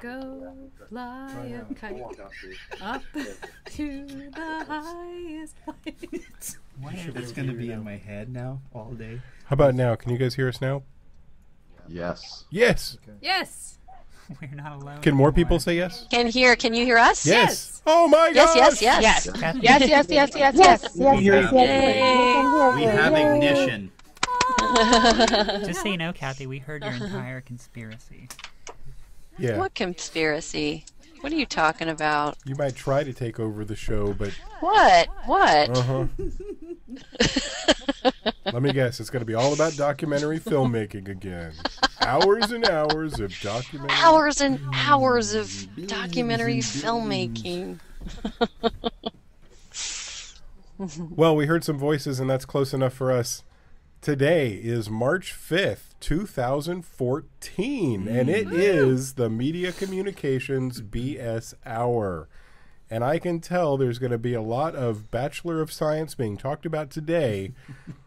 Go fly a kite up to the highest place. It's going to be in my head now all day. How about now? Can you guys hear us now? Yes. Yes. Yes. We're not alone. Can more people say yes? Can you hear us? Yes. Oh my gosh. Yes. Yes. We have ignition. Just so you know, Kathy, we heard your entire conspiracy. Yeah. What conspiracy? What are you talking about? You might try to take over the show, but... What? Uh-huh. Let me guess. It's going to be all about documentary filmmaking again. Hours and hours of documentary... Hours and hours of documentary filmmaking. Well, we heard some voices, and that's close enough for us. Today is March 5th, 2014, and it is the Media Communications BS Hour. And I can tell there's going to be a lot of Bachelor of Science being talked about today,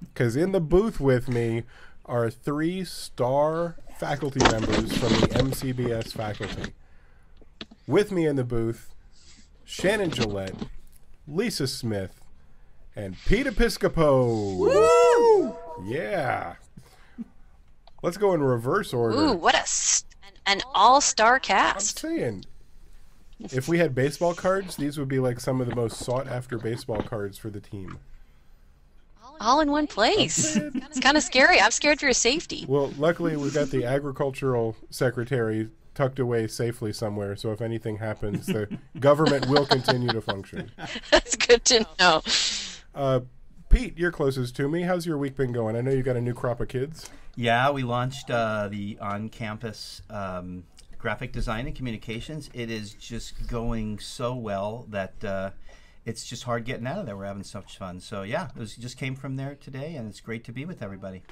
because in the booth with me are 3 star faculty members from the MCBS faculty. With me in the booth, Shannon Gillette, Lisa Smith, and Pete Episcopo. Woo! Yeah. Let's go in reverse order. Ooh, what an all-star I'm cast. saying, if we had baseball cards, these would be like some of the most sought-after baseball cards for the team. All in one place. It's kind of scary. I'm scared for your safety. Well, luckily, we've got the agricultural secretary tucked away safely somewhere, so if anything happens, the government will continue to function. That's good to know. Pete, you're closest to me. How's your week been going? I know you got a new crop of kids. Yeah, we launched the on-campus graphic design and communications. It is just going so well that it's just hard getting out of there. We're having so much fun. So yeah, just came from there today, and it's great to be with everybody.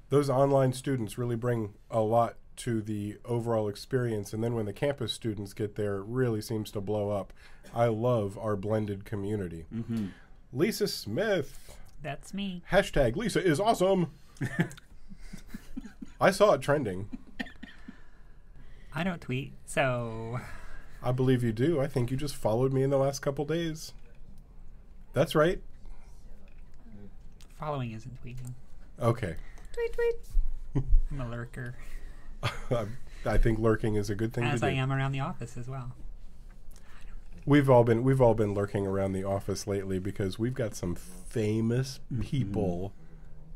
Those online students really bring a lot to the overall experience, and then when the campus students get there, it really seems to blow up. I love our blended community. Mm-hmm. Lisa Smith. That's me. Hashtag Lisa is awesome. I saw it trending. I don't tweet, so... I believe you do. I think you just followed me in the last couple days. That's right. Following isn't tweeting. Okay. Tweet. I'm a lurker. I think lurking is a good thing As to do. I am around the office as well. We've all been lurking around the office lately because we've got some famous people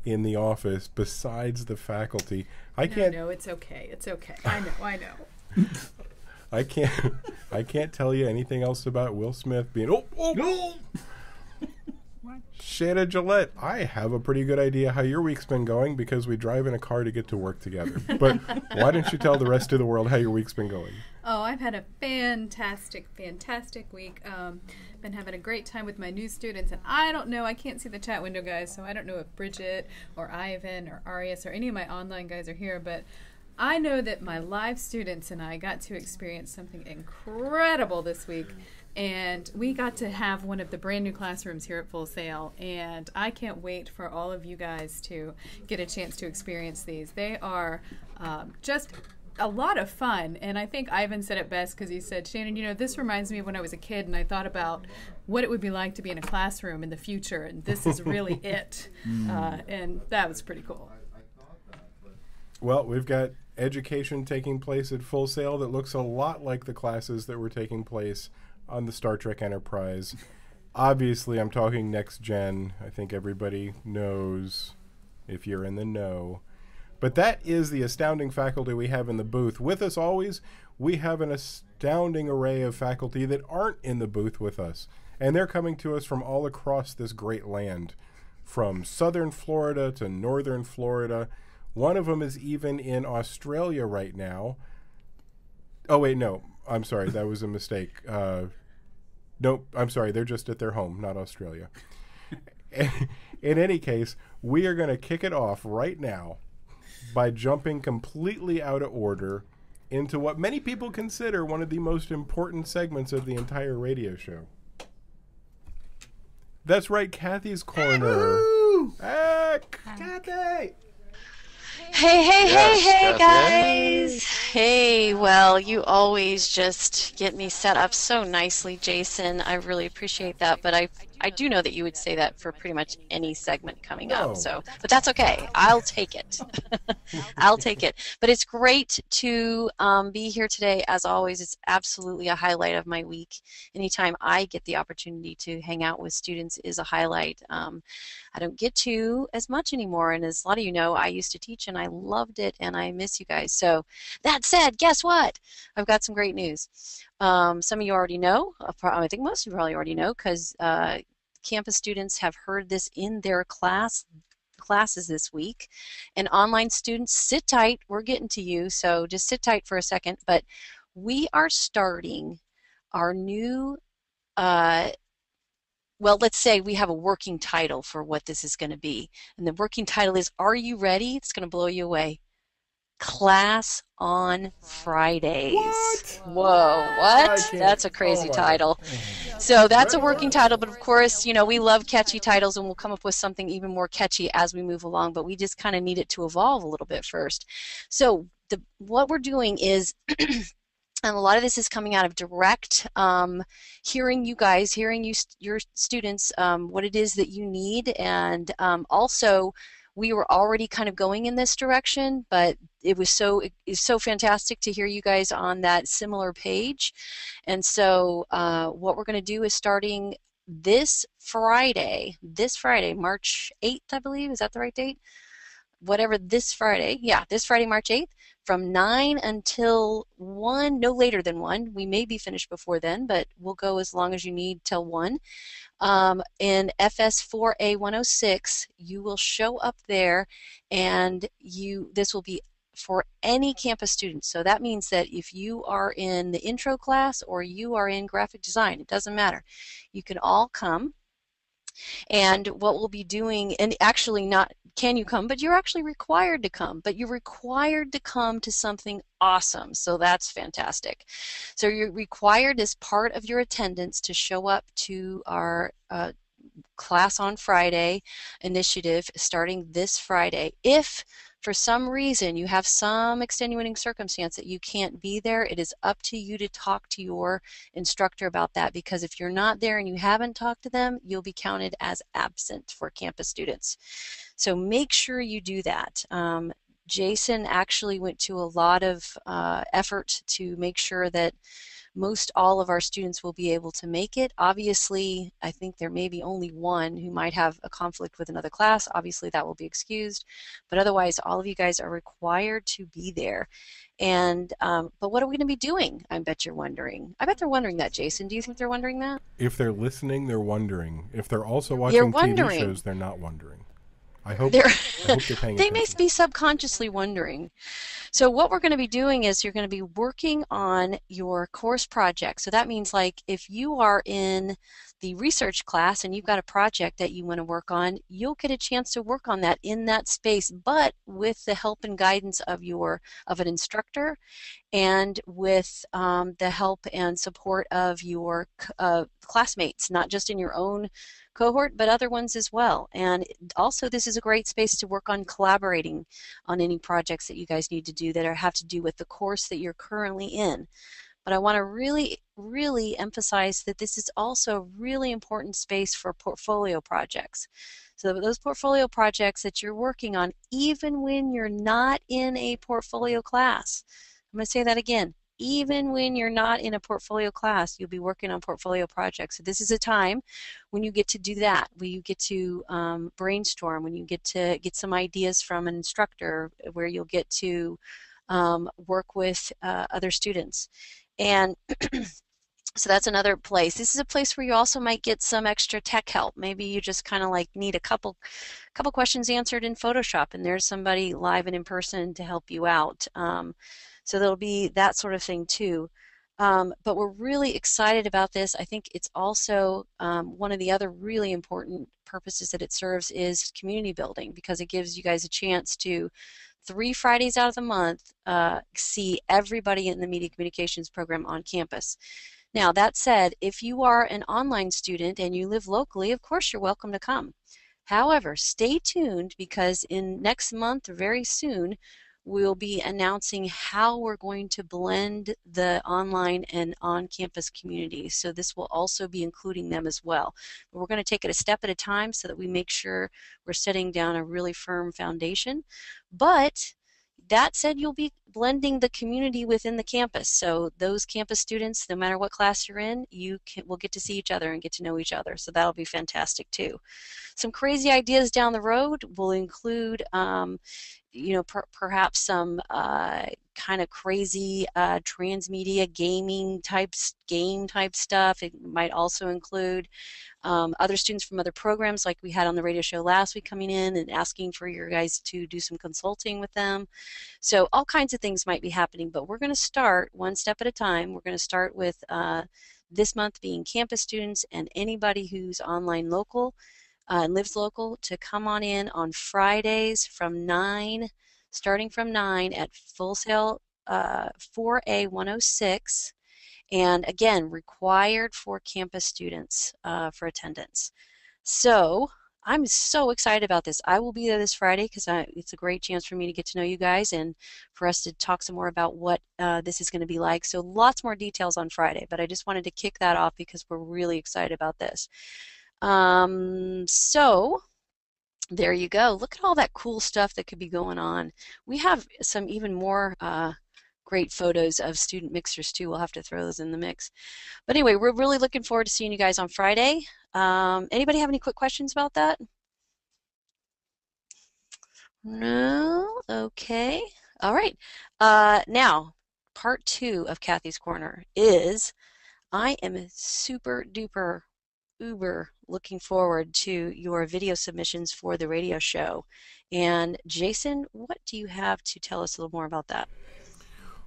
in the office besides the faculty. No, it's okay. It's okay. I know. I can't tell you anything else about Will Smith being no. What? Shannon Gillette, I have a pretty good idea how your week's been going because we drive in a car to get to work together. But why don't you tell the rest of the world how your week's been going? Oh, I've had a fantastic week. Been having a great time with my new students, and I don't know, I can't see the chat window, guys, so I don't know if Bridget or Ivan or Arias or any of my online guys are here, but I know that my live students and I got to experience something incredible this week, and we got to have one of the brand new classrooms here at Full Sail, and I can't wait for all of you guys to get a chance to experience these. They are just a lot of fun, and I think Ivan said it best because he said, Shannon, you know, this reminds me of when I was a kid and I thought about what it would be like to be in a classroom in the future, and this is really it. And that was pretty cool. Well, we've got education taking place at Full Sail that looks a lot like the classes that were taking place on the Star Trek Enterprise. Obviously, I'm talking next gen. I think everybody knows if you're in the know. But that is the astounding faculty we have in the booth. With us always, we have an astounding array of faculty that aren't in the booth with us. And they're coming to us from all across this great land, from southern Florida to northern Florida. One of them is even in Australia right now. Oh, wait, no. I'm sorry. That was a mistake. Nope. I'm sorry. They're just at their home, not Australia. In any case, we are going to kick it off right now by jumping completely out of order into what many people consider one of the most important segments of the entire radio show. That's right, Kathy's Corner. Kathy! Hey, Yes, hey, Kathy. guys. Hey, well, you always just get me set up so nicely, Jason. I really appreciate that, but I do know that you would say that for pretty much any segment coming up. No. So, but that's okay. I'll take it. I'll take it. But it's great to be here today. As always, it's absolutely a highlight of my week. Anytime I get the opportunity to hang out with students is a highlight. I don't get to as much anymore, and as a lot of you know, I used to teach and I loved it, and I miss you guys. So that said, guess what? I've got some great news. Some of you already know. I think most of you probably already know because campus students have heard this in their classes this week. And online students, sit tight. We're getting to you, so just sit tight for a second. But we are starting our new well, let's say we have a working title for what this is going to be. And the working title is, Are You Ready? It's going to blow you away. Class on Fridays. What? Whoa, what? That's a crazy title. So that's a working title, but of course, you know, we love catchy titles and we'll come up with something even more catchy as we move along, but we just kind of need it to evolve a little bit first. So what we're doing is and a lot of this is coming out of direct hearing you guys, your students, what it is that you need, and also we were already kind of going in this direction, but it's so fantastic to hear you guys on that similar page. And so what we're going to do is starting this Friday, March 8th, I believe, is that the right date? Whatever, this Friday, March 8th, from 9 until 1, no later than 1. We may be finished before then, but we'll go as long as you need till 1. In FS4A 106, you will show up there, and this will be for any campus student. So that means that if you are in the intro class or you are in graphic design, it doesn't matter. You can all come. And what we'll be doing, and actually not can you come, but you're actually required to come. But you're required to come to something awesome. So that's fantastic. So you're required as part of your attendance to show up to our Class on Friday initiative starting this Friday. If for some reason you have some extenuating circumstance that you can't be there, it is up to you to talk to your instructor about that, because if you're not there and you haven't talked to them, you'll be counted as absent for campus students. So make sure you do that. Jason actually went to a lot of effort to make sure that most all of our students will be able to make it. Obviously, I think there may be only one who might have a conflict with another class. Obviously, that will be excused. But otherwise, all of you guys are required to be there. And but what are we going to be doing? I bet you're wondering. I bet they're wondering that, Jason. Do you think they're wondering that? If they're listening, they're wondering. If they're also watching TV shows, they're not wondering. I hope they're paying attention. They may be subconsciously wondering. So what we're going to be doing is you're going to be working on your course project. So that means, like, if you are in the research class and you've got a project that you want to work on, you'll get a chance to work on that in that space, but with the help and guidance of an instructor, and with the help and support of your classmates, not just in your own cohort, but other ones as well. And also, this is a great space to work on collaborating on any projects that you guys need to do that have to do with the course that you're currently in. But I want to really, really emphasize that this is also a really important space for portfolio projects. So those portfolio projects that you're working on, even when you're not in a portfolio class, I'm going to say that again. Even when you're not in a portfolio class, you'll be working on portfolio projects. So this is a time when you get to do that, when you get to brainstorm, when you get to get some ideas from an instructor, where you'll get to work with other students. And so that's another place. This is a place where you also might get some extra tech help. Maybe you just kind of like need a couple questions answered in Photoshop, and there's somebody live and in person to help you out. So there'll be that sort of thing too. But we're really excited about this. I think it's also one of the other really important purposes that it serves is community building, because it gives you guys a chance to 3 Fridays out of the month see everybody in the media communications program on campus. Now, that said, if you are an online student and you live locally, of course you're welcome to come. However, stay tuned, because in next month or very soon, we'll be announcing how we're going to blend the online and on-campus communities. So this will also be including them as well. But we're going to take it a step at a time so that we make sure we're setting down a really firm foundation. But that said, you'll be blending the community within the campus. So those campus students, no matter what class you're in, will get to see each other and get to know each other. So that'll be fantastic too. Some crazy ideas down the road will include, perhaps some kind of crazy transmedia game type stuff. It might also include other students from other programs, like we had on the radio show last week, coming in and asking for your guys to do some consulting with them. So all kinds of things might be happening, but we're going to start one step at a time. We're going to start with this month being campus students and anybody who's online local and lives local to come on in on Fridays starting from 9 at Full Sail 4A 106. And again, required for campus students for attendance. So I'm so excited about this. I will be there this Friday because it's a great chance for me to get to know you guys and for us to talk some more about what this is going to be like. So lots more details on Friday, but I just wanted to kick that off because we're really excited about this. So there you go. Look at all that cool stuff that could be going on. We have some even more great photos of student mixers too. We'll have to throw those in the mix. But anyway, we're really looking forward to seeing you guys on Friday. Anybody have any quick questions about that? No? Okay. All right. Now, part 2 of Kathy's Corner is I am super duper uber looking forward to your video submissions for the radio show. And Jason, what do you have to tell us a little more about that?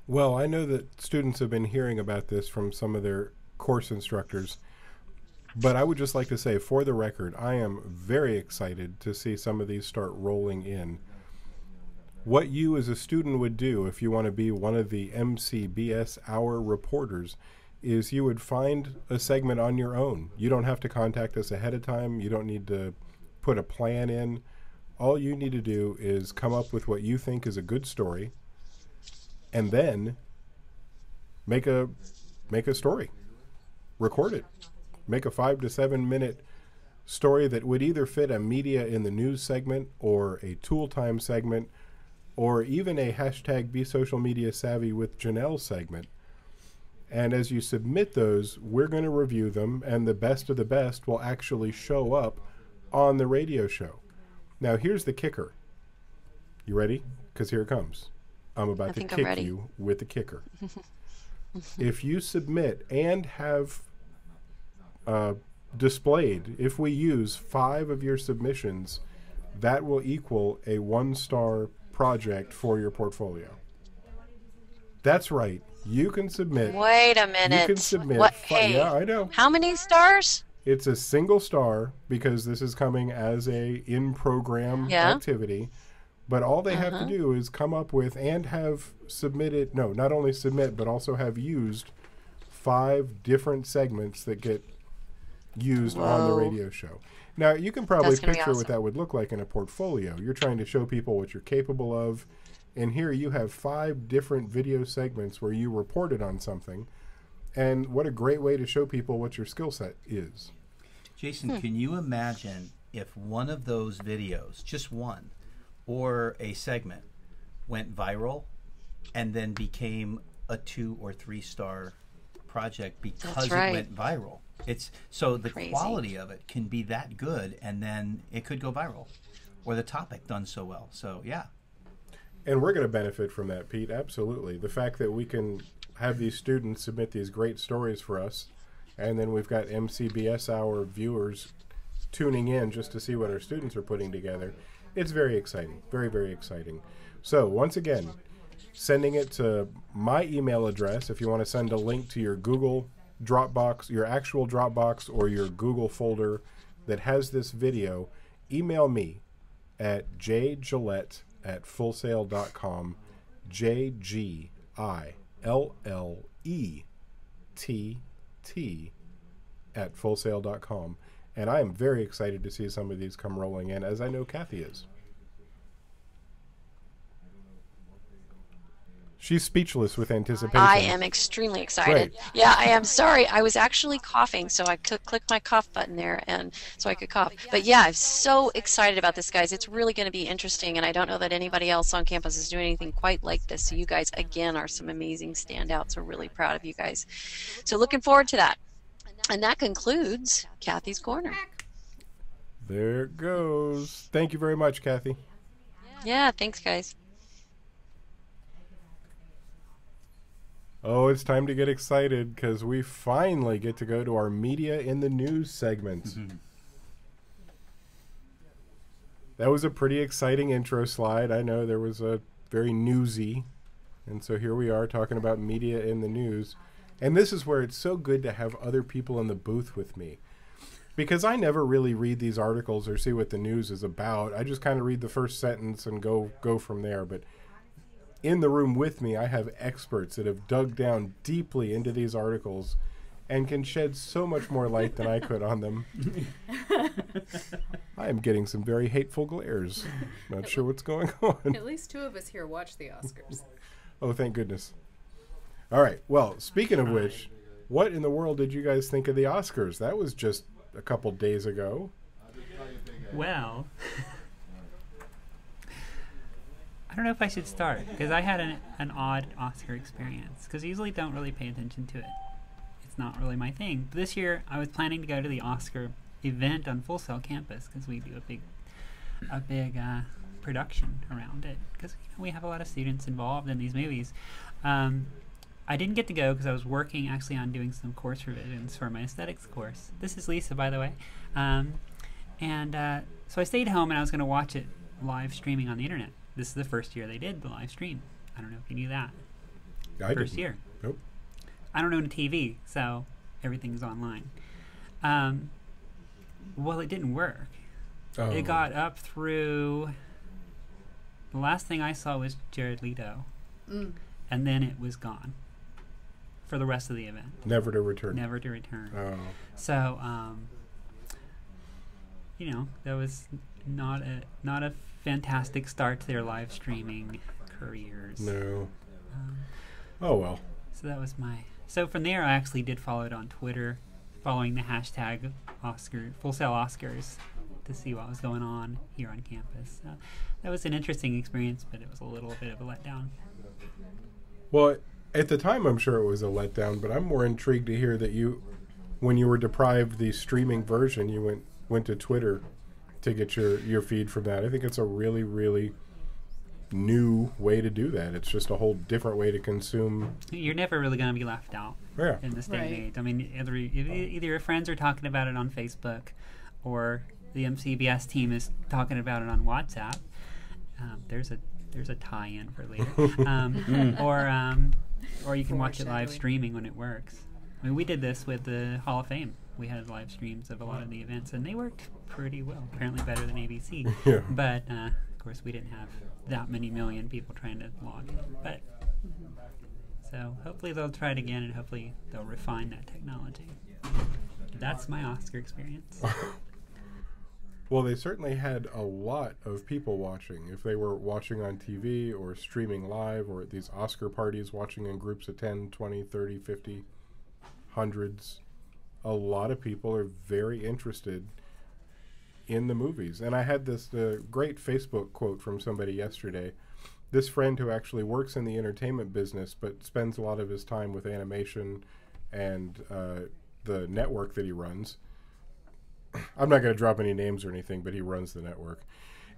Well, I know that students have been hearing about this from some of their course instructors, but I would just like to say, for the record, I am very excited to see some of these start rolling in. What you as a student would do if you want to be one of the MCBS Hour reporters is you would find a segment on your own. You don't have to contact us ahead of time. You don't need to put a plan in. All you need to do is come up with what you think is a good story and then make a story. Record it. Make a 5 to 7 minute story that would either fit a media in the news segment or a tool time segment or even a hashtag Be Social Media Savvy with Janelle segment. And as you submit those, we're going to review them, and the best of the best will actually show up on the radio show. Now, here's the kicker. You ready? Because here it comes. I'm about to kick you with the kicker. If you submit and have displayed, if we use 5 of your submissions, that will equal a 1-star project for your portfolio. That's right. You can submit. Wait a minute. You can submit. What? Hey, yeah, I know. How many stars? It's a single star because this is coming as a in-program activity. But all they have to do is come up with and have submitted, no, not only submit, but also have used 5 different segments that get used on the radio show. Now, you can probably picture what that would look like in a portfolio. You're trying to show people what you're capable of. And here you have 5 different video segments where you reported on something. And what a great way to show people what your skill set is. Jason, can you imagine if one of those videos, just one, or a segment, went viral and then became a 2 or 3 star project because it went viral? It's so the quality of it can be that good, and then it could go viral, or the topic done so well. So yeah. And we're going to benefit from that, Pete, absolutely. The fact that we can have these students submit these great stories for us, and then we've got MCBS Hour viewers tuning in just to see what our students are putting together. It's very exciting, very, very exciting. So once again, sending it to my email address if you want to send a link to your Google Dropbox, your actual Dropbox, or your Google folder that has this video, email me at jgillette@fullsail.com, JGILLETT@fullsail.com. And I am very excited to see some of these come rolling in, as I know Kathy is. She's speechless with anticipation. I am extremely excited. Great. Yeah, I am. Sorry, I was actually coughing, so I clicked my cough button there, and so I could cough. But yeah, I'm so excited about this, guys. It's really going to be interesting, and I don't know that anybody else on campus is doing anything quite like this. So you guys, again, are some amazing standouts. We're really proud of you guys. So looking forward to that. And that concludes Kathy's Corner. There it goes. Thank you very much, Kathy. Yeah, thanks, guys. Oh, it's time to get excited because we finally get to go to our Media in the News segment. Mm-hmm. That was a pretty exciting intro slide. I know there was a very newsy. And so here we are talking about Media in the News. And this is where it's so good to have other people in the booth with me. Because I never really read these articles or see what the news is about. I just kind of read the first sentence and go from there. But in the room with me, I have experts that have dug down deeply into these articles and can shed so much more light than I could on them. I am getting some very hateful glares. Not sure what's going on. At least 2 of us here watch the Oscars. Oh, thank goodness. All right. Well, speaking of which, what in the world did you guys think of the Oscars? That was just a couple days ago. Well, I don't know if I should start, because I had an odd Oscar experience, because I usually don't really pay attention to it. It's not really my thing. But this year, I was planning to go to the Oscar event on Full Sail campus, because we do a big production around it, because we have a lot of students involved in these movies. I didn't get to go because I was working actually on doing some course revisions for my aesthetics course. This is Lisa, by the way. So I stayed home and I was going to watch it live streaming on the internet. This is the first year they did the live stream. I don't know if you knew that. First year. Nope. I don't own a TV, so everything's online. Well, it didn't work. Oh. It got up through... The last thing I saw was Jared Leto. And then it was gone for the rest of the event. Never to return. Never to return. Oh. So, that was not a fantastic start to their live streaming careers. No. Oh, well. So that was So from there, I actually did follow it on Twitter, following the hashtag Full Sail Oscars to see what was going on here on campus. That was an interesting experience, but it was a little bit of a letdown. Well, at the time, I'm sure it was a letdown, but I'm more intrigued to hear that when you were deprived the streaming version, you went to Twitter to get your feed from that. I think it's a really, really new way to do that. It's just a whole different way to consume. You're never really going to be left out in this day and age. I mean, either your friends are talking about it on Facebook, or the MCBS team is talking about it on WhatsApp. There's a tie-in for later, or you can watch it live streaming when it works. I mean, we did this with the Hall of Fame. We had live streams of a lot of the events, and they worked pretty well. Apparently better than ABC. Yeah. But of course, we didn't have that many million people trying to log in. But so hopefully they'll try it again, and hopefully they'll refine that technology. That's my Oscar experience. Well, they certainly had a lot of people watching. If they were watching on TV or streaming live or at these Oscar parties, watching in groups of 10, 20, 30, 50, hundreds, a lot of people are very interested in the movies. And I had this great Facebook quote from somebody yesterday. This friend who actually works in the entertainment business but spends a lot of his time with animation and the network that he runs. I'm not going to drop any names or anything, but he runs the network.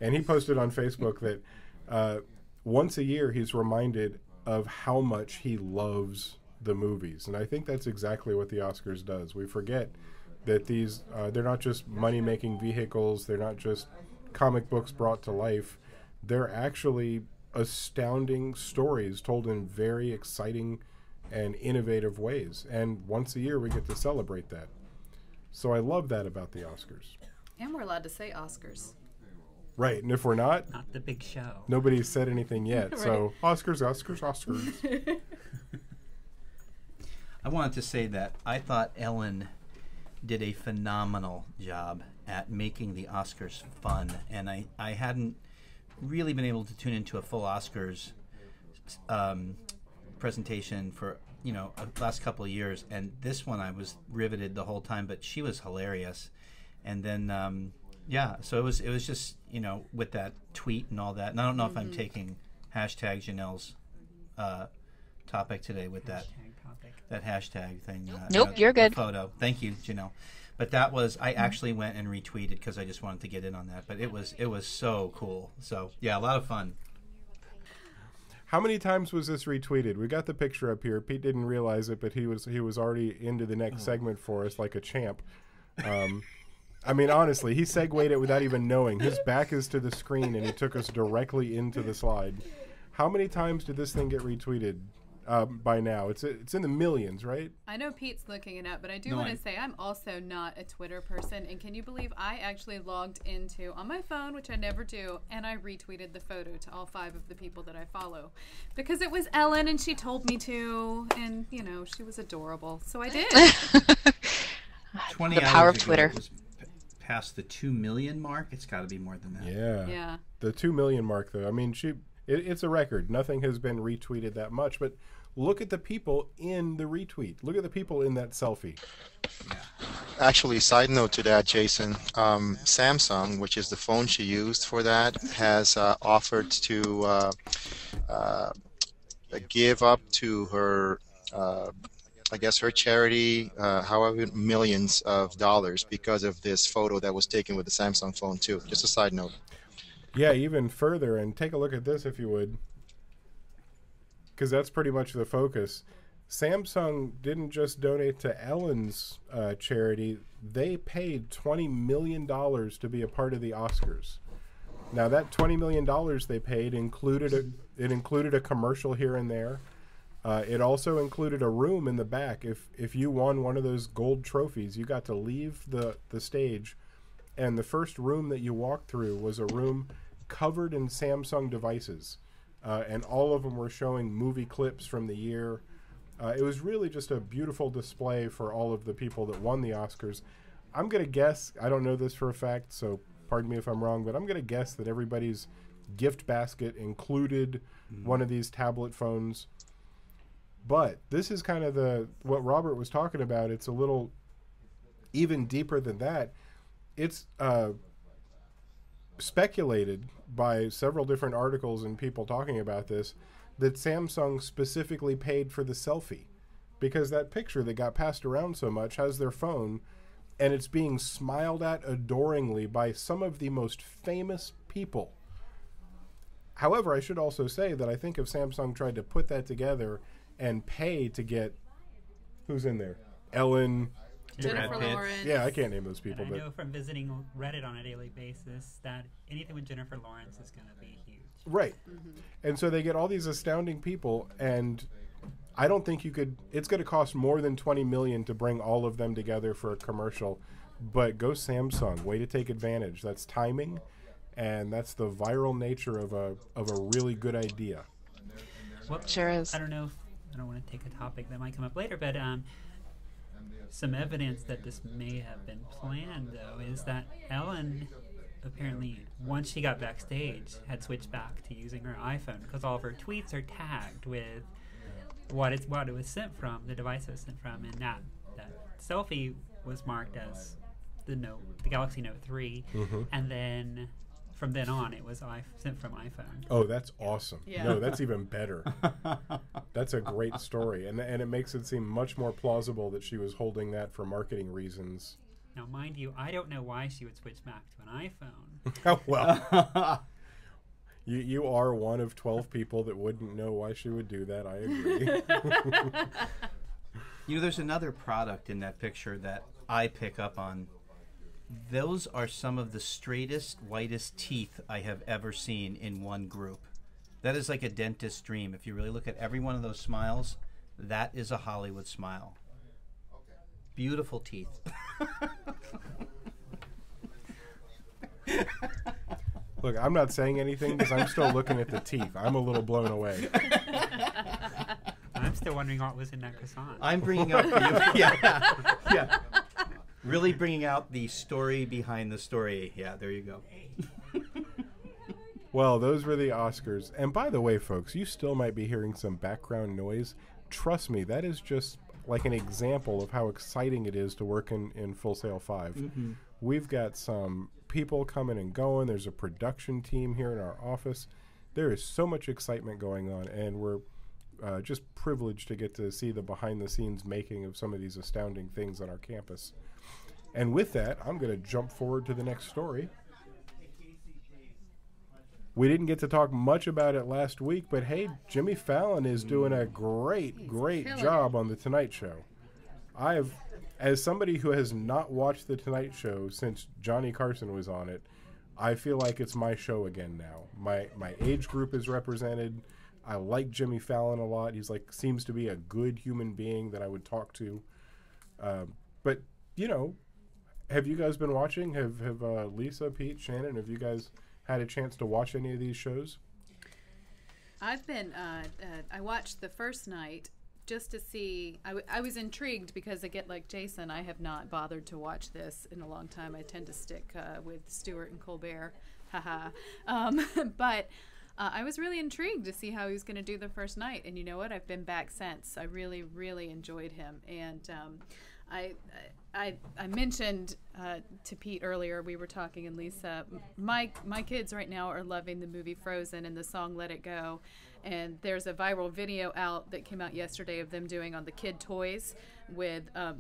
And he posted on Facebook that once a year he's reminded of how much he loves the movies. And I think that's exactly what the Oscars does. We forget that these, they're not just money-making vehicles. They're not just comic books brought to life. They're actually astounding stories told in very exciting and innovative ways. And once a year we get to celebrate that. So I love that about the Oscars. And we're allowed to say Oscars. Right, and if we're not the big show. Nobody's said anything yet. Right. So Oscars, Oscars, Oscars. I wanted to say that I thought Ellen did a phenomenal job at making the Oscars fun, and I hadn't really been able to tune into a full Oscars presentation for last couple of years, and this one I was riveted the whole time. But she was hilarious, and then so it was just with that tweet and all that. And I don't know if I'm taking hashtag Janelle's topic today with that hashtag thing. Nope, you're good. Photo. Thank you, Janelle. But that was I actually went and retweeted because I just wanted to get in on that. But it was so cool. So yeah, a lot of fun. How many times was this retweeted? We got the picture up here. Pete didn't realize it, but he was already into the next segment for us like a champ. I mean, honestly, he segued it without even knowing. His back is to the screen, and he took us directly into the slide. How many times did this thing get retweeted by now? It's in the millions, right? I know Pete's looking it up, but I do want to say I'm also not a Twitter person. And can you believe I actually logged into on my phone, which I never do, and I retweeted the photo to all 5 of the people that I follow because it was Ellen and she told me to, and she was adorable, so I did. 20 the power hours of Twitter. Ago, it was past the 2 million mark. It's got to be more than that. Yeah. The 2 million mark, though. I mean, it's a record. Nothing has been retweeted that much, but look at the people in the retweet. Look at the people in that selfie. Yeah. Actually, side note to that, Jason, Samsung, which is the phone she used for that, has offered to give up to her, I guess, her charity, however millions of dollars because of this photo that was taken with the Samsung phone too. Just a side note. Yeah, even further, and take a look at this if you would, because that's pretty much the focus. Samsung didn't just donate to Ellen's charity. They paid $20 million to be a part of the Oscars. Now, that $20 million they paid included a commercial here and there. It also included a room in the back. If you won one of those gold trophies, you got to leave the stage, and the first room that you walked through was a room covered in Samsung devices, and all of them were showing movie clips from the year. It was really just a beautiful display for all of the people that won the Oscars. I'm going to guess, I don't know this for a fact, so pardon me if I'm wrong, but I'm going to guess that everybody's gift basket included one of these tablet phones. But this is kind of what Robert was talking about. It's a little even deeper than that. It's speculated by several different articles and people talking about this that Samsung specifically paid for the selfie because that picture that got passed around so much has their phone, and it's being smiled at adoringly by some of the most famous people. However, I should also say that I think if Samsung tried to put that together and pay to get who's in there, Ellen, Jennifer Lawrence. Yeah, I can't name those people. And I know from visiting Reddit on a daily basis that anything with Jennifer Lawrence is going to be huge. Right. Mm-hmm. And so they get all these astounding people, and I don't think it's going to cost more than $20 million to bring all of them together for a commercial. But go Samsung. Way to take advantage. That's timing, and that's the viral nature of a really good idea. Well, sure is. I don't know. I don't want to take a topic that might come up later, but some evidence that this may have been planned, though, is that Ellen apparently, once she got backstage, had switched back to using her iPhone because all of her tweets are tagged with what it was sent from, the device it was sent from, and that selfie was marked as the Galaxy Note 3, and then from then on it was sent from iPhone. Oh, that's awesome. Yeah. No, that's even better. That's a great story, and it makes it seem much more plausible that she was holding that for marketing reasons. Now, mind you, I don't know why she would switch back to an iPhone. Oh, well. You are one of 12 people that wouldn't know why she would do that. I agree. There's another product in that picture that I pick up on. Those are some of the straightest, whitest teeth I have ever seen in one group. That is like a dentist's dream. If you really look at every one of those smiles, that is a Hollywood smile. Beautiful teeth. Look, I'm not saying anything because I'm still looking at the teeth. I'm a little blown away. I'm still wondering what was in that croissant. I'm bringing up yeah. Really bringing out the story behind the story. Yeah, there you go. Well, those were the Oscars. And by the way, folks, you still might be hearing some background noise. Trust me, that is just like an example of how exciting it is to work in Full Sail 5. Mm-hmm. We've got some people coming and going. There's a production team here in our office. There is so much excitement going on, and we're just privileged to get to see the behind-the-scenes making of some of these astounding things on our campus. And with that, I'm going to jump forward to the next story. We didn't get to talk much about it last week, but hey, Jimmy Fallon is doing a great job on The Tonight Show. As somebody who has not watched The Tonight Show since Johnny Carson was on it, I feel like it's my show again now. My age group is represented. I like Jimmy Fallon a lot. He's seems to be a good human being that I would talk to. But, you know, have you guys been watching? Have Lisa, Pete, Shannon, have you guys had a chance to watch any of these shows? I've been, I watched the first night just to see. I was intrigued because, again, like Jason, I have not bothered to watch this in a long time. I tend to stick with Stewart and Colbert. Haha. But I was really intrigued to see how he was going to do the first night. And you know what? I've been back since. I really, really enjoyed him. And I mentioned to Pete earlier, we were talking, and Lisa, my kids right now are loving the movie Frozen and the song Let It Go. And there's a viral video out that came out yesterday of them doing on the kid toys with now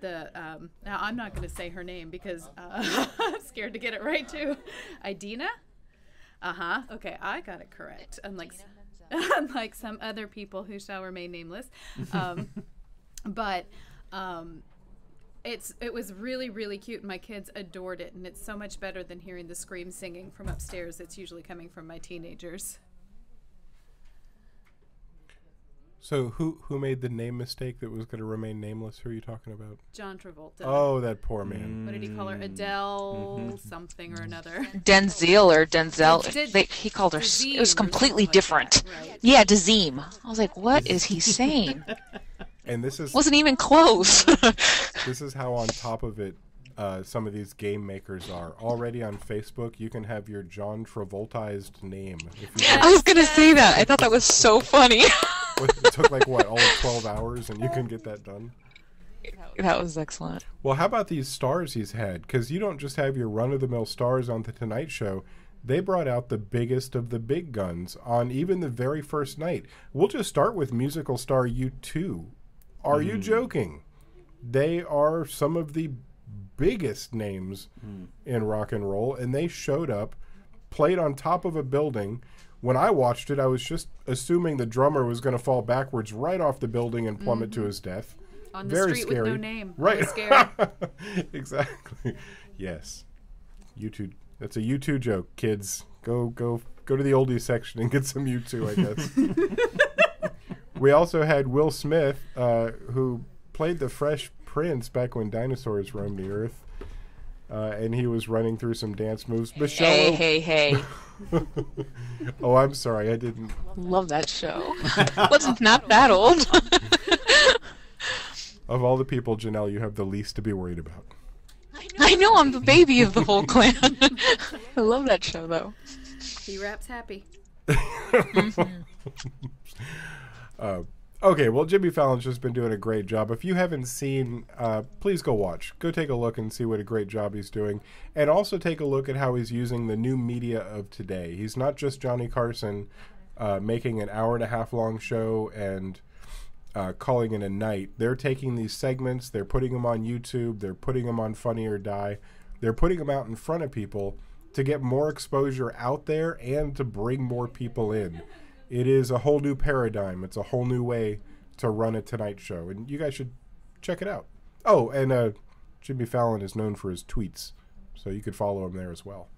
I'm not going to say her name because I'm scared to get it right too. Idina? Uh-huh. Okay, I got it correct. Unlike some other people who shall remain nameless. But it was really, really cute. My kids adored it, and it's so much better than hearing the scream singing from upstairs that's usually coming from my teenagers. So who made the name mistake that was going to remain nameless? Who are you talking about? John Travolta. Oh, that poor man. What did he call her? Adele something or another. Denzel or Denzel. He called her. It was completely different. Like right. Yeah, Dazim. I was like, what is he saying? And this wasn't even close. This is how on top of it some of these game makers are. Already on Facebook, you can have your John Travoltaized name. I was going to say that. I thought that was so funny. It took all of 12 hours and you can get that done? That was excellent. Well, how about these stars he's had? Because you don't just have your run-of-the-mill stars on The Tonight Show. They brought out the biggest of the big guns on even the very first night. We'll just start with musical star U2. Are you joking? They are some of the biggest names in rock and roll, and they showed up, played on top of a building. When I watched it, I was just assuming the drummer was going to fall backwards right off the building and plummet to his death. On the Very street scary. with no name. Right. I was scared. Exactly. Yes. U2. That's a U2 joke, kids. Go to the oldies section and get some U2, I guess. We also had Will Smith, who played the Fresh Prince back when dinosaurs roamed the earth. And he was running through some dance moves. Michelle. Hey. Oh, I'm sorry. I didn't. Love that show. Wasn't not that old. Of all the people, Janelle, you have the least to be worried about. I know. I'm the baby of the whole clan. I love that show, though. B-Rap's happy. Okay, well, Jimmy Fallon's just been doing a great job. If you haven't seen, please go watch. Go take a look and see what a great job he's doing. And also take a look at how he's using the new media of today. He's not just Johnny Carson making an hour-and-a-half long show and calling it a night. They're taking these segments, they're putting them on YouTube, they're putting them on Funny or Die. They're putting them out in front of people to get more exposure out there and to bring more people in. It is a whole new paradigm. It's a whole new way to run a Tonight Show, and you guys should check it out. Oh, and Jimmy Fallon is known for his tweets, so you could follow him there as well.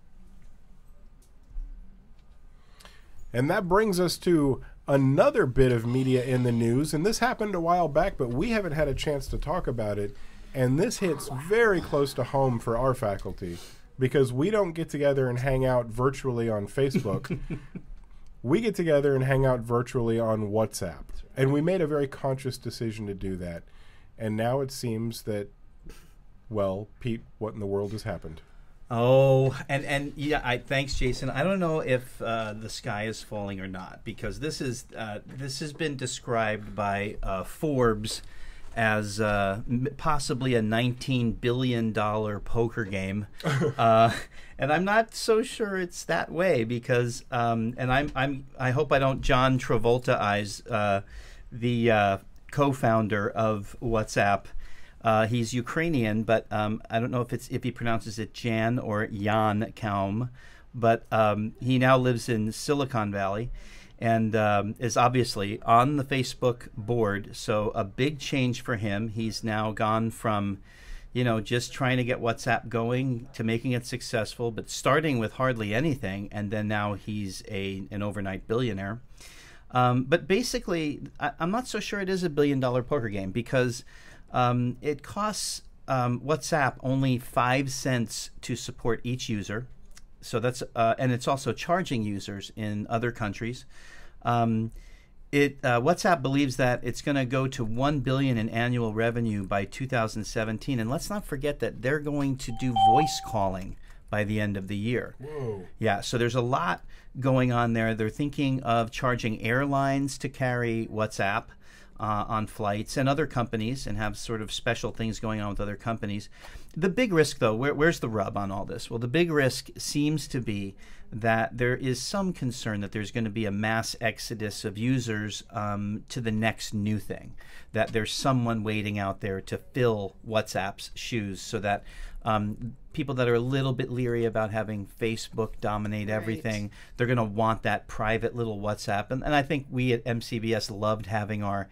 And that brings us to another bit of media in the news, and this happened a while back, but we haven't had a chance to talk about it, and this hits very close to home for our faculty, because we don't get together and hang out virtually on Facebook. We get together and hang out virtually on WhatsApp. And we made a very conscious decision to do that. And now it seems that, well, Pete, what in the world has happened? Oh, and yeah, thanks, Jason. I don't know if the sky is falling or not, because this has been described by Forbes as possibly a $19 billion poker game, and I'm not so sure it's that way, because I hope I don't John Travolta-ize the co-founder of WhatsApp. He's Ukrainian, but I don't know if he pronounces it Jan or Jan Kaum, but he now lives in Silicon Valley and is obviously on the Facebook board. So a big change for him. He's now gone from, just trying to get WhatsApp going to making it successful, but starting with hardly anything, and then now he's an overnight billionaire. But basically, I'm not so sure it is a $1 billion poker game, because it costs WhatsApp only 5 cents to support each user. So that's and it's also charging users in other countries. WhatsApp believes that it's going to go to $1 billion in annual revenue by 2017, and let's not forget that they're going to do voice calling by the end of the year. Whoa. Yeah, so there's a lot going on there. They're thinking of charging airlines to carry WhatsApp on flights, and other companies, and have sort of special things going on with other companies. The big risk, though, where's the rub on all this? Well, the big risk seems to be that there is some concern that there's going to be a mass exodus of users to the next new thing, that there's someone waiting out there to fill WhatsApp's shoes, so that people that are a little bit leery about having Facebook dominate everything, they're going to want that private little WhatsApp. And I think we at MCBS loved having our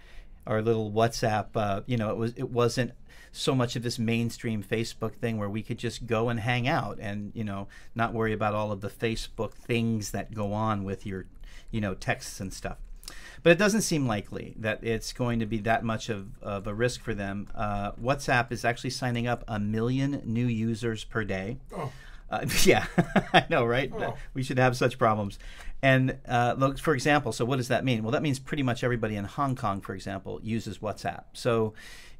little WhatsApp. It wasn't so much of this mainstream Facebook thing where we could just go and hang out and, not worry about all of the Facebook things that go on with your, texts and stuff. But it doesn't seem likely that it's going to be that much of a risk for them. WhatsApp is actually signing up 1 million new users per day. Oh. Yeah, I know, right? Oh. We should have such problems. And look, for example, so what does that mean? Well, that means pretty much everybody in Hong Kong, for example, uses WhatsApp. So,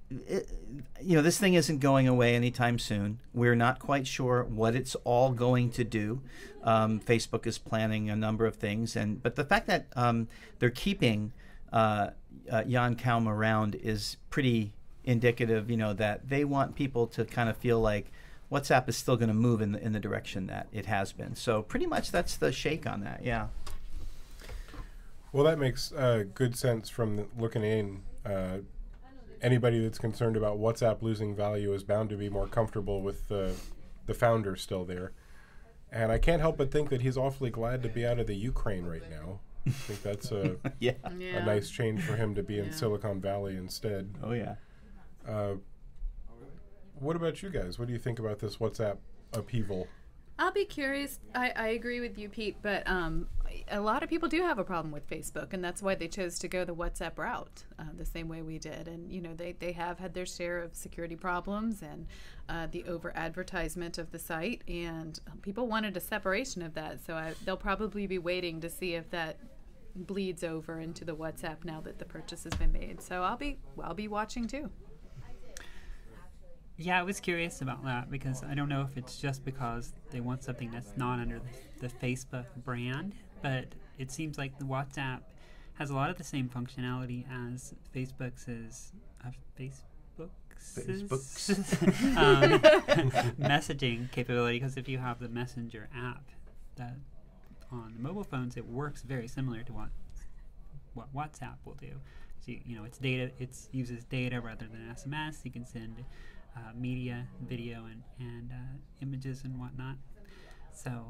this thing isn't going away anytime soon. We're not quite sure what it's all going to do. Facebook is planning a number of things, but the fact that they're keeping Jan Kaum around is pretty indicative. That they want people to kind of feel like WhatsApp is still going to move in the direction that it has been. So pretty much that's the shake on that. Yeah. Well, that makes good sense from looking in. Anybody that's concerned about WhatsApp losing value is bound to be more comfortable with the founder still there. And I can't help but think that he's awfully glad to be out of the Ukraine right now. I think that's a nice change for him to be in Silicon Valley instead. Oh, yeah. What about you guys? What do you think about this WhatsApp upheaval? I'll be curious. I agree with you, Pete, but a lot of people do have a problem with Facebook, and that's why they chose to go the WhatsApp route, the same way we did. And, they have had their share of security problems and the over-advertisement of the site, and people wanted a separation of that. So they'll probably be waiting to see if that bleeds over into the WhatsApp now that the purchase has been made. So I'll be watching, too. Yeah, I was curious about that, because I don't know if it's just because they want something that's not under the Facebook brand, but it seems like the WhatsApp has a lot of the same functionality as Facebook's messaging capability, because if you have the Messenger app that on the mobile phones, it works very similar to what WhatsApp will do. So, it's data. It uses data rather than SMS. You can send media, video, and images and whatnot. So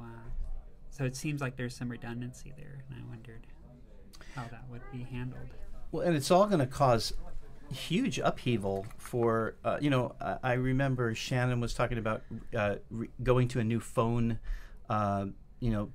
it seems like there's some redundancy there, and I wondered how that would be handled. Well, and it's all going to cause huge upheaval for, I remember Shannon was talking about going to a new phone, a new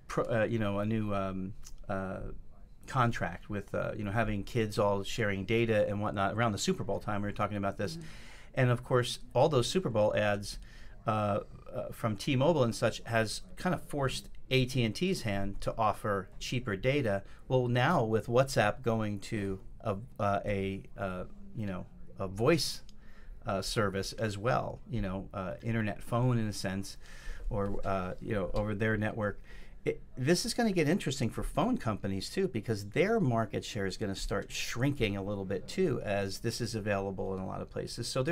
contract with, having kids all sharing data and whatnot. Around the Super Bowl time, we were talking about this. Mm-hmm. And, of course, all those Super Bowl ads from T-Mobile and such has kind of forced AT&T's hand to offer cheaper data. Well, now with WhatsApp going to a voice service as well, internet phone in a sense, over their network. This is going to get interesting for phone companies too, because their market share is going to start shrinking a little bit too as this is available in a lot of places. So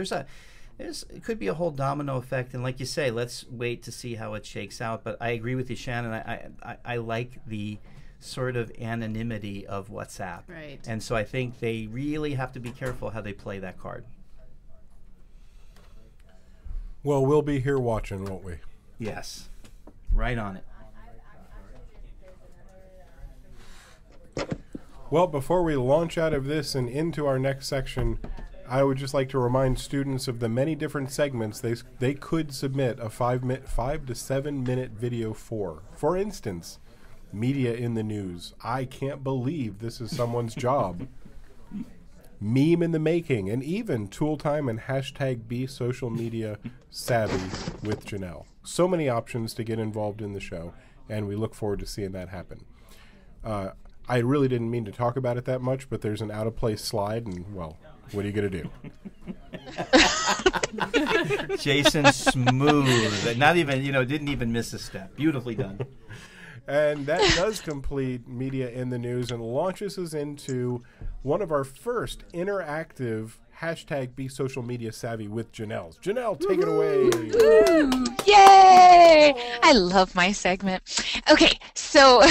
it could be a whole domino effect, and like you say, let's wait to see how it shakes out. But I agree with you, Shannon. I like the sort of anonymity of WhatsApp, right? And so I think they really have to be careful how they play that card. Well, we'll be here watching, won't we? Yes, right on it. Well, before we launch out of this and into our next section, I would just like to remind students of the many different segments they could submit a 5 to 7 minute video for. For instance, media in the news. I can't believe this is someone's job. Meme in the making, and even tool time and hashtag be social media savvy with Janelle. So many options to get involved in the show, and we look forward to seeing that happen. I really didn't mean to talk about it that much, but there's an out-of-place slide, and, well, what are you going to do? Jason, smooth. Not even, didn't even miss a step. Beautifully done. And that does complete Media in the News and launches us into one of our first interactive hashtag Be Social Media Savvy with Janelle. Janelle, take it away. Ooh, yay! I love my segment. Okay, so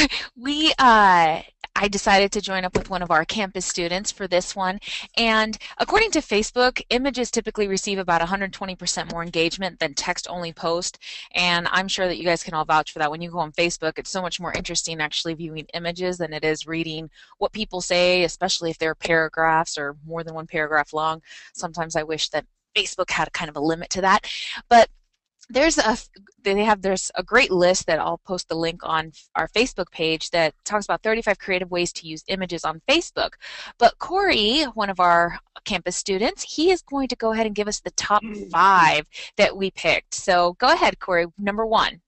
I decided to join up with one of our campus students for this one, and according to Facebook, images typically receive about 120% more engagement than text-only post, and I'm sure that you guys can all vouch for that. When you go on Facebook, it's so much more interesting actually viewing images than it is reading what people say, especially if they're paragraphs or more than one paragraph long. Sometimes I wish that Facebook had kind of a limit to that, but there's a great list that I'll post the link on our Facebook page that talks about 35 creative ways to use images on Facebook. But Corey, one of our campus students, he is going to go ahead and give us the top 5 that we picked. So go ahead, Corey, number 1.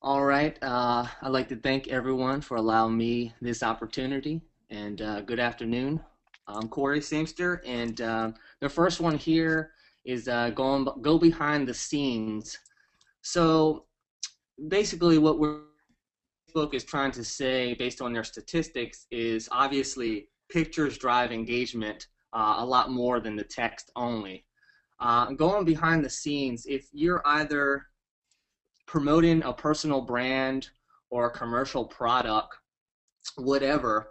All right. I'd like to thank everyone for allowing me this opportunity, and good afternoon. I'm Corey Samster, and the first one here is go behind the scenes. So basically what Facebook is trying to say based on their statistics is obviously pictures drive engagement a lot more than the text only. Going behind the scenes, if you're either promoting a personal brand or a commercial product, whatever,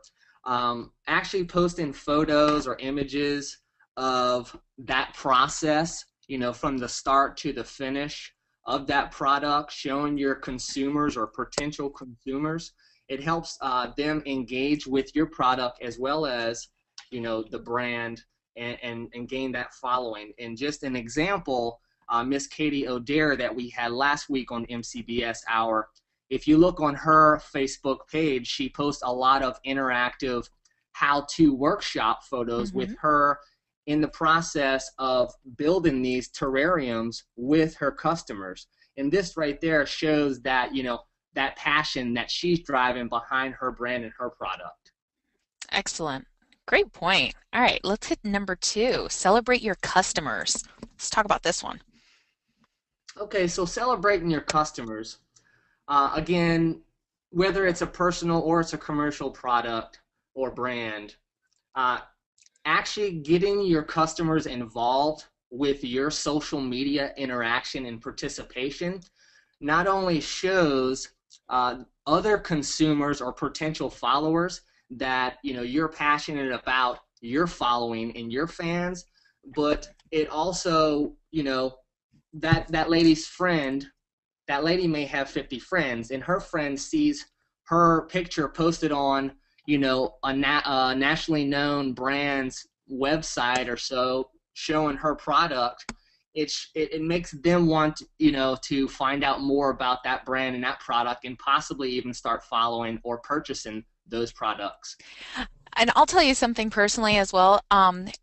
actually posting photos or images of that process, from the start to the finish of that product, showing your consumers or potential consumers, it helps them engage with your product as well as, the brand and gain that following. And just an example, Miss Katie O'Dare that we had last week on MCBS Hour, if you look on her Facebook page, she posts a lot of interactive how-to workshop photos with her in the process of building these terrariums with her customers. And this right there shows that, that passion that she's driving behind her brand and her product. Excellent. Great point. All right, let's hit number 2. Celebrate your customers. Let's talk about this one. Okay, so celebrating your customers. Again, whether it's a personal or it's a commercial product or brand, actually getting your customers involved with your social media interaction and participation not only shows other consumers or potential followers that you're passionate about your following and your fans, but it also that lady's friend, that lady may have 50 friends, and her friend sees her picture posted on a nationally known brand's website or so, showing her product. It makes them want to find out more about that brand and that product, and possibly even start following or purchasing those products. And I'll tell you something personally as well.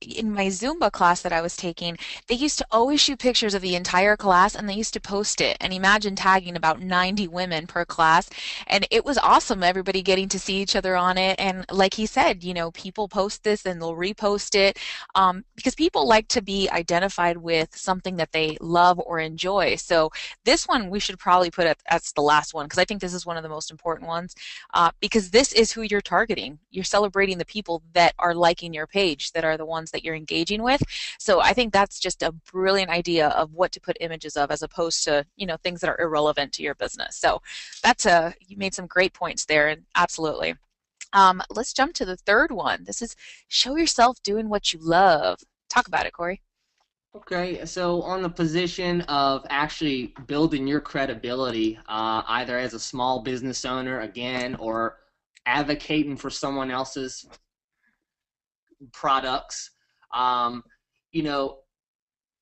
In my Zumba class that I was taking, they used to always shoot pictures of the entire class and they used to post it. And imagine tagging about 90 women per class. And it was awesome, everybody getting to see each other on it. And like he said, people post this and they'll repost it because people like to be identified with something that they love or enjoy. So this one we should probably put as the last one because I think this is one of the most important ones because this is who you're targeting. You're celebrating the people that are liking your page, that are the ones that you're engaging with. So I think that's just a brilliant idea of what to put images of as opposed to, things that are irrelevant to your business. So you made some great points there, and absolutely. Let's jump to the third one. This is show yourself doing what you love. Talk about it, Corey. Okay, so on the position of actually building your credibility, either as a small business owner, again, or advocating for someone else's products,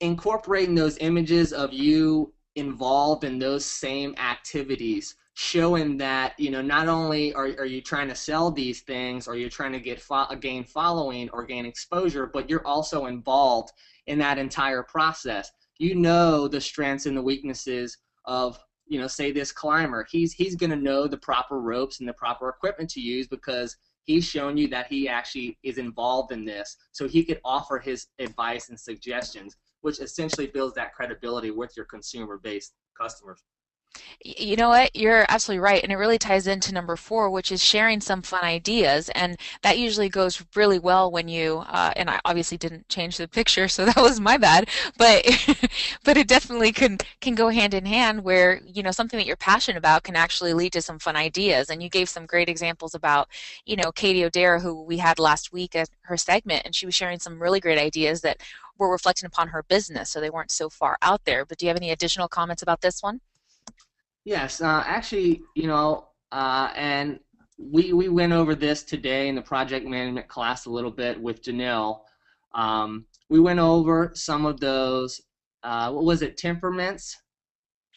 incorporating those images of you involved in those same activities, showing that not only are you trying to sell these things or you're trying to gain following or gain exposure, but you're also involved in that entire process. The strengths and the weaknesses of say this climber. He's going to know the proper ropes and the proper equipment to use because he's shown you that he actually is involved in this, so he could offer his advice and suggestions, which essentially builds that credibility with your consumer-based customers. You know what? You're absolutely right. And it really ties into number 4, which is sharing some fun ideas. And that usually goes really well when and I obviously didn't change the picture, so that was my bad. But but it definitely can go hand in hand where, something that you're passionate about can actually lead to some fun ideas. And you gave some great examples about, Katie O'Dare, who we had last week at her segment, and she was sharing some really great ideas that were reflecting upon her business, so they weren't so far out there. But do you have any additional comments about this one? Yes, actually, and we went over this today in the project management class a little bit with Janelle. We went over some of those, what was it, temperaments?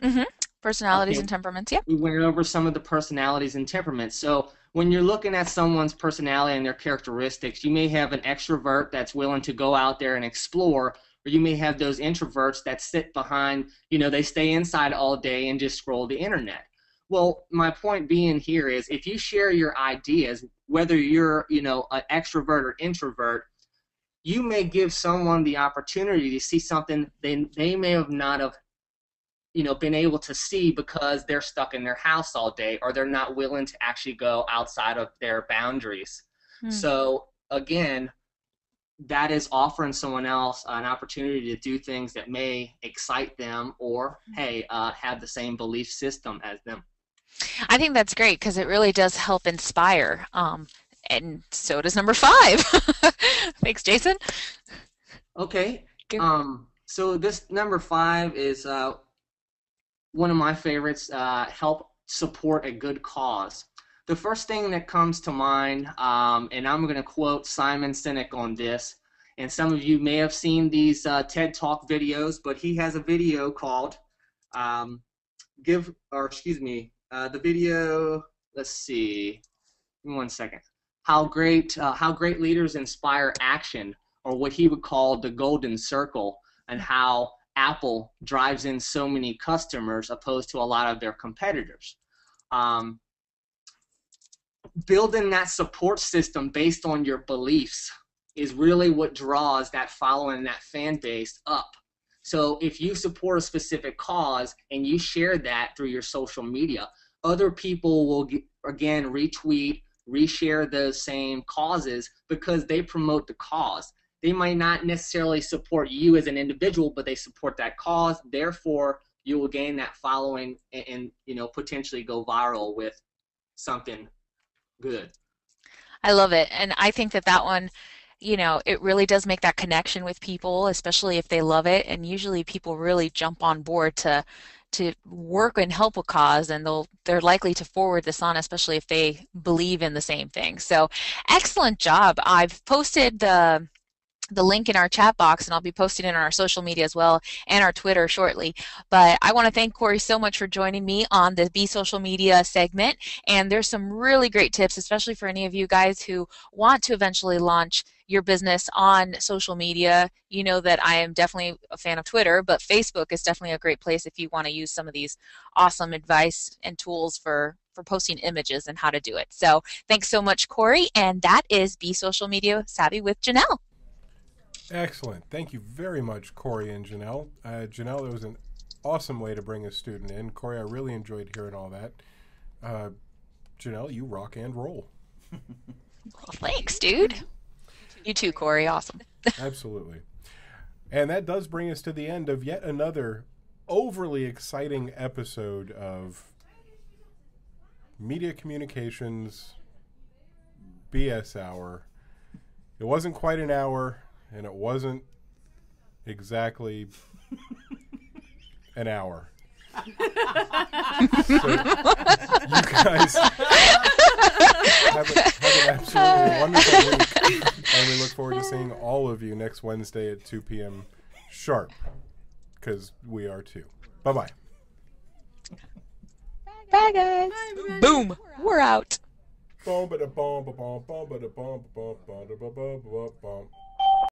Mm-hmm. Personalities and temperaments, yeah. We went over some of the personalities and temperaments. So when you're looking at someone's personality and their characteristics, you may have an extrovert that's willing to go out there and explore, or you may have those introverts that sit behind, they stay inside all day and just scroll the internet. Well, my point being here is if you share your ideas, whether you're, an extrovert or introvert, you may give someone the opportunity to see something they may have not have, been able to see because they're stuck in their house all day or they're not willing to actually go outside of their boundaries. So, again, that is offering someone else an opportunity to do things that may excite them or, have the same belief system as them. I think that's great because it really does help inspire. And so does number 5. Thanks, Jason. Okay. So this number 5 is one of my favorites, help support a good cause. The first thing that comes to mind, and I'm going to quote Simon Sinek on this, and some of you may have seen these TED Talk videos, but he has a video called the video, let's see, give me one second. How great leaders inspire action, or what he would call the golden circle, and how Apple drives in so many customers opposed to a lot of their competitors. Building that support system based on your beliefs is really what draws that following, that fan base up. So if you support a specific cause and you share that through your social media, other people will, again, retweet, reshare those same causes because they promote the cause. They might not necessarily support you as an individual, but they support that cause. Therefore, you will gain that following and potentially go viral with something good. I love it. And I think that one, it really does make that connection with people, especially if they love it. And usually people really jump on board to work and help a cause, and they're likely to forward this on, especially if they believe in the same thing. So excellent job. I've posted the the link in our chat box, and I'll be posting it on our social media as well and our Twitter shortly. But I want to thank Corey so much for joining me on the Be Social Media segment. And there's some really great tips, especially for any of you guys who want to eventually launch your business on social media. You know that I am definitely a fan of Twitter, but Facebook is definitely a great place if you want to use some of these awesome advice and tools for posting images and how to do it. So thanks so much, Corey. And that is Be Social Media Savvy with Janelle. Excellent. Thank you very much, Corey and Janelle. Janelle, it was an awesome way to bring a student in. Corey, I really enjoyed hearing all that. Janelle, you rock and roll. Well, thanks, dude. You too, Corey. Awesome. Absolutely. And that does bring us to the end of yet another overly exciting episode of Media Communications BS Hour. It wasn't quite an hour, and it wasn't exactly an hour. So you guys have an absolutely wonderful week, and we look forward to seeing all of you next Wednesday at 2 p.m. sharp, because we are too. Bye-bye. Bye, guys. Bye, Boom. We're out. Boom, ba-da-bum, ba-bum, bum, ba-da-bum, ba-bum, ba-da-bum, ba-bum, ba-bum.